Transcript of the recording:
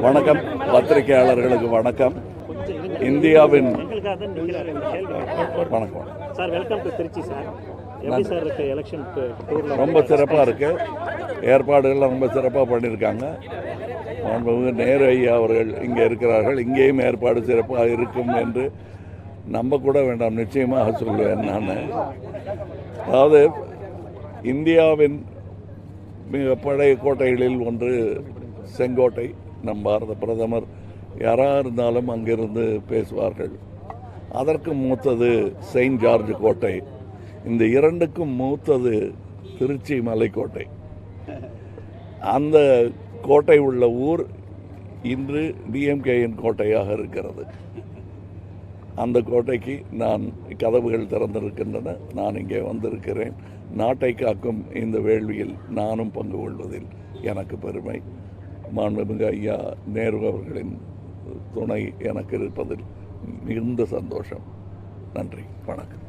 வணக்கம் பத்திரிகையாளர்களுக்கு வணக்கம். இந்தியாவின் வணக்கம் sir. Welcome to Trichy sir. எப்படி சார் இருக்கு எலெக்ஷன் டூர்ல? ரொம்ப சிறப்பாக இருக்கு. ஏற்பாடுகள்லாம் ரொம்ப சிறப்பாக பண்ணியிருக்காங்க. நேரு ஐயா அவர்கள் இங்கே இருக்கிறார்கள். இங்கேயும் ஏற்பாடு சிறப்பாக இருக்கும் என்று நம்ப கூட வேண்டாம், நிச்சயமாக சொல்லுவேன் நான். அதாவது இந்தியாவின் மிக பழைய கோட்டைகளில் ஒன்று செங்கோட்டை. நம் பாரத பிரதமர் யாராக இருந்தாலும் அங்கிருந்து பேசுவார்கள். அதற்கு மூத்தது செயின்ட் ஜார்ஜ் கோட்டை. இந்த இரண்டுக்கும் மூத்தது திருச்சி மலைக்கோட்டை. அந்த கோட்டை உள்ள ஊர் இன்று டிஎம்கேயின் கோட்டையாக இருக்கிறது. அந்த கோட்டைக்கு நான் கதவுகள் திறந்திருக்கின்றன. நான் இங்கே வந்திருக்கிறேன். நாட்டை காக்கும் இந்த வேள்வியில் நானும் பங்கு கொள்வதில் எனக்கு பெருமை. மாண்புமிகு ஐயா நேரு அவர்களின் துணை எனக்கு இருப்பதில் மிகுந்த சந்தோஷம். நன்றி, வணக்கம்.